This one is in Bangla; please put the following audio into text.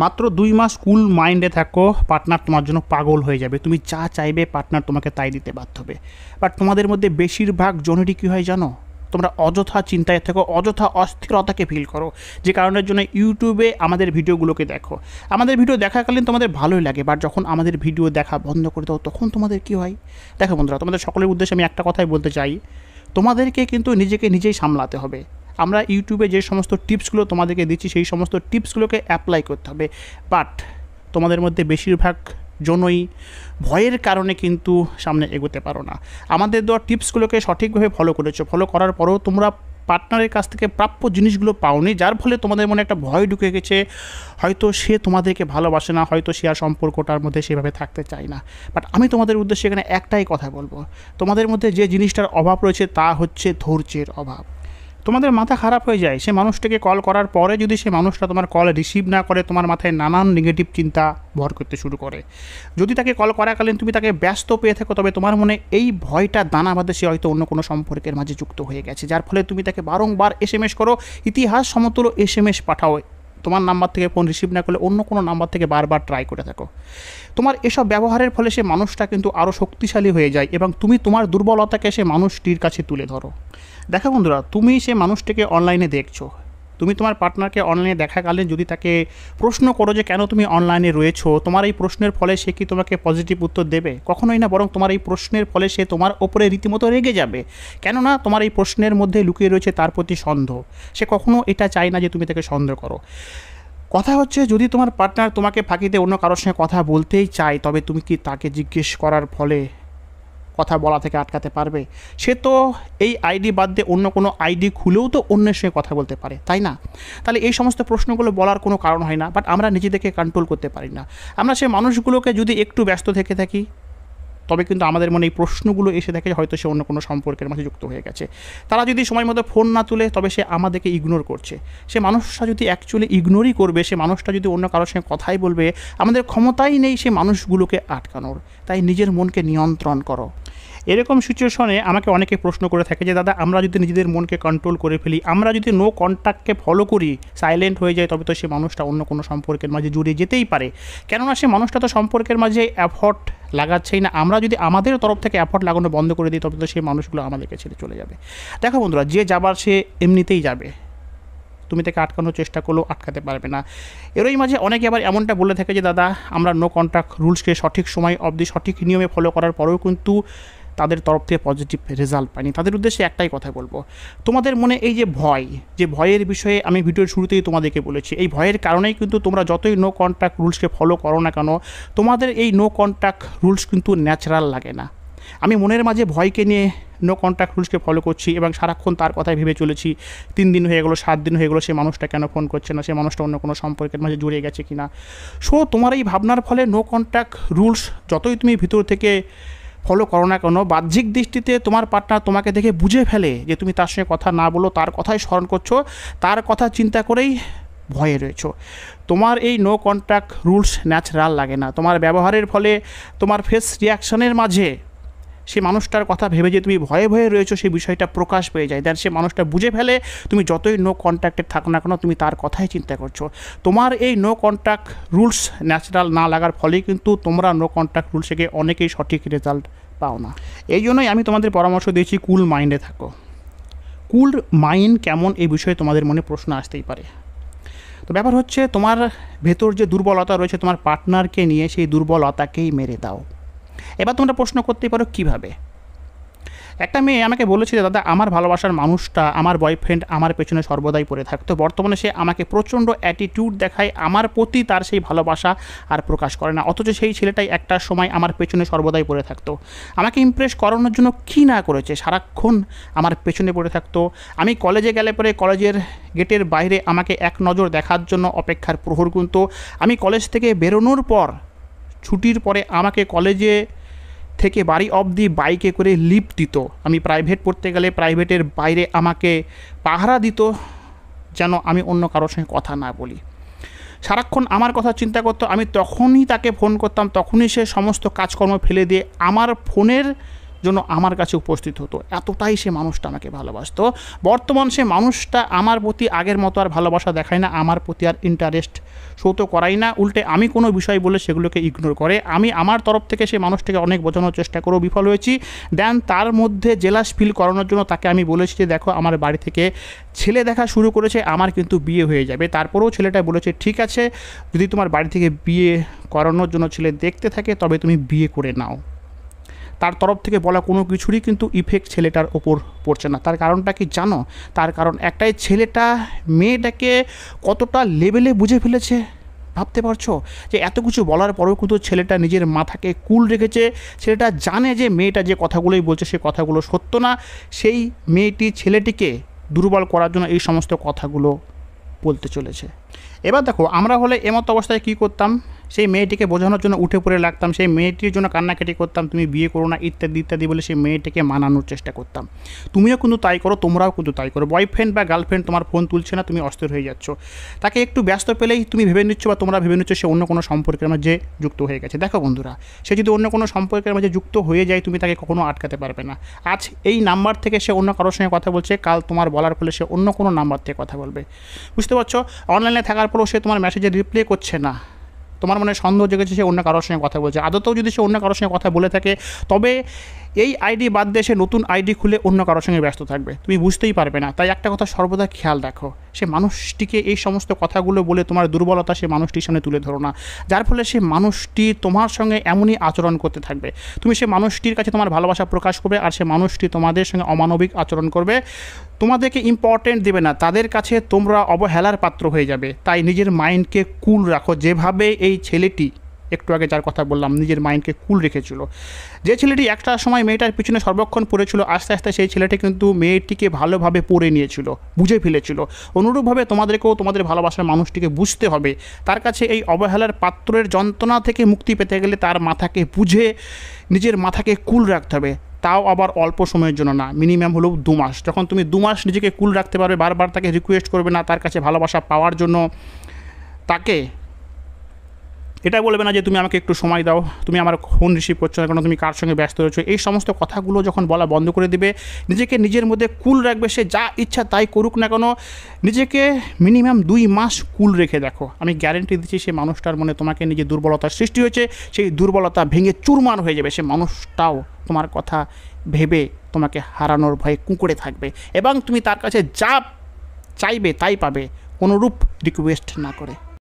মাত্র 2 মাস কুল মাইন্ডে থাকো, পার্টনার তোমার জন্য পাগল হয়ে যাবে। তুমি যা চাইবে পার্টনার তোমাকে তাই দিতে বাধ্য হবে। বাট তোমাদের মধ্যে বেশিরভাগ জনেরই কী হয় জানো, তোমরা অযথা চিন্তায় থাকো, অযথা অস্থিরতাকে ফিল করো, যে কারণের জন্য ইউটিউবে আমাদের ভিডিওগুলোকে দেখো। আমাদের ভিডিও দেখাকালীন তোমাদের ভালোই লাগে, বাট যখন আমাদের ভিডিও দেখা বন্ধ করে দাও তখন তোমাদের কী হয়। দেখো বন্ধুরা, তোমাদের সকলের উদ্দেশ্যে আমি একটা কথাই বলতে চাই, তোমাদেরকে কিন্তু নিজেকে নিজেই সামলাতে হবে। আমরা ইউটিউবে যে সমস্ত টিপসগুলো তোমাদেরকে দিচ্ছি সেই সমস্ত টিপসগুলোকে অ্যাপ্লাই করতে হবে। বাট তোমাদের মধ্যে বেশিরভাগ জনই ভয়ের কারণে কিন্তু সামনে এগোতে পারো না। আমাদের দেওয়া টিপসগুলোকে সঠিকভাবে ফলো করেছো, ফলো করার পরেও তোমরা পার্টনারের কাছ থেকে প্রাপ্য জিনিসগুলো পাওনি, যার ফলে তোমাদের মনে একটা ভয় ঢুকে গেছে, হয়তো সে তোমাদেরকে ভালোবাসে না, হয়তো সে আর সম্পর্কটার মধ্যে সেভাবে থাকতে চায় না। বাট আমি তোমাদের উদ্দেশ্যে এখানে একটাই কথা বলবো, তোমাদের মধ্যে যে জিনিসটার অভাব রয়েছে তা হচ্ছে ধৈর্যের অভাব। তোমাদের মাথা খারাপ হয়ে যায় সে মানুষটাকে কল করার পরে যদি সে মানুষটা তোমার কল রিসিভ না করে, তোমার মাথায় নানান নেগেটিভ চিন্তা ভর করতে শুরু করে। যদি তাকে কল করাকালীন তুমি তাকে ব্যস্ত পেয়ে থাকো, তবে তোমার মনে এই ভয়টা দানা বাঁধে সে হয়তো অন্য কোনো সম্পর্কের মাঝে যুক্ত হয়ে গেছে, যার ফলে তুমি তাকে বারংবার এসএমএস করো, ইতিহাস সমতুল্য এসএমএস পাঠাও, তোমার নাম্বার থেকে ফোন রিসিভ না করলে অন্য কোনো নাম্বার থেকে বারবার ট্রাই করে থাকো। তোমার এসব ব্যবহারের ফলে সে মানুষটা কিন্তু আরও শক্তিশালী হয়ে যায় এবং তুমি তোমার দুর্বলতাকে সে মানুষটির কাছে তুলে ধরো। দেখো বন্ধুরা, তুমি সে মানুষটিকে অনলাইনে দেখছো, তুমি তোমার পার্টনারকে অনলাইনে দেখাকালীন যদি তাকে প্রশ্ন করো যে কেন তুমি অনলাইনে রয়েছো, তোমার এই প্রশ্নের ফলে সে কি তোমাকে পজিটিভ উত্তর দেবে? কখনোই না, বরং তোমার এই প্রশ্নের ফলে সে তোমার ওপরে রীতিমতো রেগে যাবে। কেননা তোমার এই প্রশ্নের মধ্যে লুকিয়ে রয়েছে তার প্রতি সন্দেহ। সে কখনো এটা চায় না যে তুমি তাকে সন্দেহ করো। কথা হচ্ছে, যদি তোমার পার্টনার তোমাকে ফাঁকিতে অন্য কারোর সঙ্গে কথা বলতেই চায়, তবে তুমি কি তাকে জিজ্ঞেস করার ফলে কথা বলা থেকে আটকাতে পারবে? সে তো এই আইডি বাদ দিয়ে অন্য কোনো আইডি খুলেও তো অন্যের সঙ্গে কথা বলতে পারে, তাই না? তাহলে এই সমস্ত প্রশ্নগুলো বলার কোনো কারণ হয় না। বাট আমরা নিজেদেরকে কন্ট্রোল করতে পারি না। আমরা সেই মানুষগুলোকে যদি একটু ব্যস্ত থেকে থাকি, তবে কিন্তু আমাদের মনে এই প্রশ্নগুলো এসে দেখে হয়তো সে অন্য কোনো সম্পর্কের মাঝে যুক্ত হয়ে গেছে। তারা যদি সময় মতো ফোন না তুলে, তবে সে আমাদেরকে ইগনোর করছে। সে মানুষটা যদি অ্যাকচুয়ালি ইগনোরই করবে, সে মানুষটা যদি অন্য কারোর সঙ্গে কথাই বলবে, আমাদের ক্ষমতাই নেই সে মানুষগুলোকে আটকানোর। তাই নিজের মনকে নিয়ন্ত্রণ করো। এরকম সিচুয়েশনে আমাকে অনেকে প্রশ্ন করে থাকে যে দাদা, আমরা যদি নিজেদের মনকে কন্ট্রোল করে ফেলি, আমরা যদি নো কন্ট্যাক্টকে ফলো করি, সাইলেন্ট হয়ে যায়, তবে তো সে মানুষটা অন্য কোনো সম্পর্কের মাঝে জড়িয়ে যেতেই পারে। কেননা সে মানুষটা তো সম্পর্কের মাঝে এফর্ট লাগাচ্ছেই না। আমরা যদি আমাদের তরফ থেকে এফর্ট লাগানো বন্ধ করে দিই, তবে তো সেই মানুষগুলো আমাদেরকে ছেড়ে চলে যাবে। দেখো বন্ধুরা, যে যাবার সে এমনিতেই যাবে, তুমি তাকে আটকানোর চেষ্টা করলেও আটকাতে পারবে না। এরই মাঝে অনেকে আবার এমনটা বলে থাকে যে দাদা, আমরা নো কন্ট্যাক্ট রুলসকে সঠিক সময় অবধি সঠিক নিয়মে ফলো করার পরেও কিন্তু তাদের তরফ থেকে পজিটিভ রেজাল্ট পাইনি। তাদের উদ্দেশ্যে একটাই কথা বলবো, তোমাদের মনে এই যে ভয়, যে ভয়ের বিষয়ে আমি ভিডিওর শুরুতেই তোমাদেরকে বলেছি, এই ভয়ের কারণেই কিন্তু তোমরা যতই নো কন্ট্যাক্ট রুলসকে ফলো করো না কেন, তোমাদের এই নো কন্ট্যাক্ট রুলস কিন্তু ন্যাচারাল লাগে না। আমি মনের মাঝে ভয়কে নিয়ে নো কন্ট্যাক্ট রুলসকে ফলো করছি এবং সারাক্ষণ তার কথাই ভেবে চলেছি। 3 দিন হয়ে গেলো, 7 দিন হয়ে গেলো, সে মানুষটা কেন ফোন করছে না, সে মানুষটা অন্য কোনো সম্পর্কের মাঝে জড়িয়ে গেছে কি না। সো তোমার এই ভাবনার ফলে নো কন্ট্যাক্ট রুলস যতই তুমি ভিতর থেকে ফলো করো না কেন, বাহ্যিক দৃষ্টিতে তোমার পার্টনার তোমাকে দেখে বুঝে ফেলে যে তুমি তার সঙ্গে কথা না বলো, তার কথাই স্মরণ করছো, তার কথা চিন্তা করেই ভয়ে রয়েছো। তোমার এই নো কন্ট্যাক্ট রুলস ন্যাচারাল লাগে না। তোমার ব্যবহারের ফলে, তোমার ফেস রিয়াকশনের মাঝে সে মানুষটার কথা ভেবে যে তুমি ভয়ে ভয়ে রয়েছো, সেই বিষয়টা প্রকাশ পেয়ে যায়। দেন সে মানুষটা বুঝে ফেলে তুমি যতই নো কন্ট্যাক্টে থাকো না কেন, তুমি তার কথাই চিন্তা করছো। তোমার এই নো কন্ট্যাক্ট রুলস ন্যাচারাল না লাগার ফলেই কিন্তু তোমরা নো কন্ট্যাক্ট রুলস থেকে অনেকেই সঠিক রেজাল্ট পাও না। এই জন্যই আমি তোমাদের পরামর্শ দিয়েছি, কুল মাইন্ডে থাকো। কুল মাইন্ড কেমন, এই বিষয়ে তোমাদের মনে প্রশ্ন আসতেই পারে। তো ব্যাপার হচ্ছে, তোমার ভেতর যে দুর্বলতা রয়েছে তোমার পার্টনারকে নিয়ে, সেই দুর্বলতাকেই মেরে দাও। এবার তোমরা প্রশ্ন করতেই পারো কীভাবে। একটা মেয়ে আমাকে বলেছিল, দাদা আমার ভালোবাসার মানুষটা, আমার বয়ফ্রেন্ড আমার পেছনে সর্বদাই পড়ে থাকতো, বর্তমানে সে আমাকে প্রচণ্ড অ্যাটিটিউড দেখায়, আমার প্রতি তার সেই ভালোবাসা আর প্রকাশ করে না, অথচ সেই ছেলেটাই একটা সময় আমার পেছনে সর্বদাই পড়ে থাকতো। আমাকে ইমপ্রেস করানোর জন্য কী না করেছে, সারাক্ষণ আমার পেছনে পড়ে থাকতো। আমি কলেজে গেলে পরে কলেজের গেটের বাইরে আমাকে এক নজর দেখার জন্য অপেক্ষার প্রহর গুনতো। আমি কলেজ থেকে বেরোনোর পর, ছুটির পরে আমাকে কলেজে থেকে বাড়ি অবধি বাইকে করে লিফট দিত। আমি প্রাইভেট পড়তে গেলে প্রাইভেটের বাইরে আমাকে পাহারা দিত, যেন আমি অন্য কারোর সঙ্গে কথা না বলি। সারাক্ষণ আমার কথা চিন্তা করতো। আমি তখনই তাকে ফোন করতাম, তখনই সে সমস্ত কাজকর্ম ফেলে দিয়ে আমার ফোনের জন্য আমার কাছে উপস্থিত হতো, এতটাই সে মানুষটা আমাকে ভালোবাসতো। বর্তমান সে মানুষটা আমার প্রতি আগের মতো আর ভালোবাসা দেখায় না, আমার প্রতি আর ইন্টারেস্ট শো তো করাই না, উল্টে আমি কোনো বিষয় বলে সেগুলোকে ইগনোর করে। আমি আমার তরফ থেকে সেই মানুষটাকে অনেক বোঝানোর চেষ্টা করেও বিফল হয়েছি। দেন তার মধ্যে জেলাস ফিল করানোর জন্য তাকে আমি বলেছি যে দেখো আমার বাড়ি থেকে ছেলে দেখা শুরু করেছে, আমার কিন্তু বিয়ে হয়ে যাবে। তারপরেও ছেলেটা বলেছে ঠিক আছে, যদি তোমার বাড়ি থেকে বিয়ে করানোর জন্য ছেলে দেখতে থাকে তবে তুমি বিয়ে করে নাও। তার তরফ থেকে বলা কোনো কিছুরই কিন্তু ইফেক্ট ছেলেটার ওপর পড়ছে না। তার কারণটা কি জানো? তার কারণ একটাই, ছেলেটা মেয়েটাকে কতটা লেভেলে বুঝে ফেলেছে। ভাবতে পারছো যে এত কিছু বলার পরেও কিন্তু ছেলেটা নিজের মাথাকে কুল রেখেছে। ছেলেটা জানে যে মেয়েটা যে কথাগুলোই বলছে সে কথাগুলো সত্য না, সেই মেয়েটি ছেলেটিকে দুর্বল করার জন্য এই সমস্ত কথাগুলো বলতে চলেছে। এবার দেখো, আমরা হলে এমতো অবস্থায় কী করতাম, সেই মেয়েটিকে বোঝানোর জন্য উঠে পড়ে লাগতাম, সেই মেয়েটির জন্য কান্নাকাটি করতাম, তুমি বিয়ে করো না ইত্যাদি ইত্যাদি বলে সেই মেয়েটিকে মানানোর চেষ্টা করতাম। তুমিও কিন্তু তাই করো, তোমরাও কিন্তু তাই করো। বয়ফ্রেন্ড বা গার্লফ্রেন্ড তোমার ফোন তুলছে না, তুমি অস্থির হয়ে যাচ্ছ। তাকে একটু ব্যস্ত পেলেই তুমি ভেবে নিচ্ছ বা তোমরা ভেবে নিচ্ছ সে অন্য কোনো সম্পর্কের মাঝে যুক্ত হয়ে গেছে। দেখো বন্ধুরা, সে যদি অন্য কোনো সম্পর্কের মাঝে যুক্ত হয়ে যায় তুমি তাকে কখনো আটকাতে পারবে না। আজ এই নাম্বার থেকে সে অন্য কারোর সঙ্গে কথা বলছে, কাল তোমার বলার ফলে সে অন্য কোনো নাম্বার থেকে কথা বলবে। বুঝতে পারছো? অনলাইনে থাকার পরেও সে তোমার মেসেজে রিপ্লাই করছে না, তোমার মনে সন্দেহ জেগেছে সে অন্য কারোর সঙ্গে কথা বলছে। আদতেও যদি সে অন্য কারোর সঙ্গে কথা বলে থাকে তবে এই আইডি বাদ দিয়ে সে নতুন আইডি খুলে অন্য কারোর সঙ্গে ব্যস্ত থাকবে, তুমি বুঝতেই পারবে না। তাই একটা কথা সর্বদা খেয়াল রাখো, সে মানুষটিকে এই সমস্ত কথাগুলো বলে তোমার দুর্বলতা সে মানুষটির সামনে তুলে ধরো না, যার ফলে সে মানুষটি তোমার সঙ্গে এমনই আচরণ করতে থাকবে। তুমি সে মানুষটির কাছে তোমার ভালোবাসা প্রকাশ করবে আর সে মানুষটি তোমাদের সঙ্গে অমানবিক আচরণ করবে, তোমাদেরকে ইম্পর্টেন্ট দেবে না, তাদের কাছে তোমরা অবহেলার পাত্র হয়ে যাবে। তাই নিজের মাইন্ডকে কুল রাখো, যেভাবে এই ছেলেটি একটু আগে যার কথা বললাম নিজের মাইন্ডকে কুল রেখেছিল। যে ছেলেটি একটা সময় মেয়েটার পিছনে সর্বক্ষণ পড়েছিল, আস্তে আস্তে সেই ছেলেটি কিন্তু মেয়েটিকে ভালোভাবে পড়ে নিয়েছিল, বুঝে ফেলেছিল। অনুরূপভাবে তোমাদেরকেও তোমাদের ভালোবাসার মানুষটিকে বুঝতে হবে। তার কাছে এই অবহেলার পাত্রের যন্ত্রণা থেকে মুক্তি পেতে গেলে তার মাথাকে বুঝে নিজের মাথাকে কুল রাখতে হবে, তাও আবার অল্প সময়ের জন্য না, মিনিমাম হলেও 2 মাস। যখন তুমি 2 মাস নিজেকে কুল রাখতে পারবে, বারবার তাকে রিকোয়েস্ট করবে না তার কাছে ভালোবাসা পাওয়ার জন্য, তাকে এটা বলবে না যে তুমি আমাকে একটু সময় দাও, তুমি আমার ফোন রিসিভ করছো না কেন, তুমি কার সঙ্গে ব্যস্ত রয়েছো, এই সমস্ত কথাগুলো যখন বলা বন্ধ করে দিবে, নিজেকে নিজের মধ্যে কুল রাখবে, সে যা ইচ্ছা তাই করুক না কেন, নিজেকে মিনিমাম 2 মাস কুল রেখে দেখো, আমি গ্যারেন্টি দিচ্ছি সে মানুষটার মনে তোমাকে নিজের দুর্বলতার সৃষ্টি হয়েছে, সেই দুর্বলতা ভেঙে চুরমার হয়ে যাবে। সে মানুষটাও তোমার কথা ভেবে তোমাকে হারানোর ভয়ে কুঁকড়ে থাকবে এবং তুমি তার কাছে যা চাইবে তাই পাবে, কোনোরূপ রিকোয়েস্ট না করে।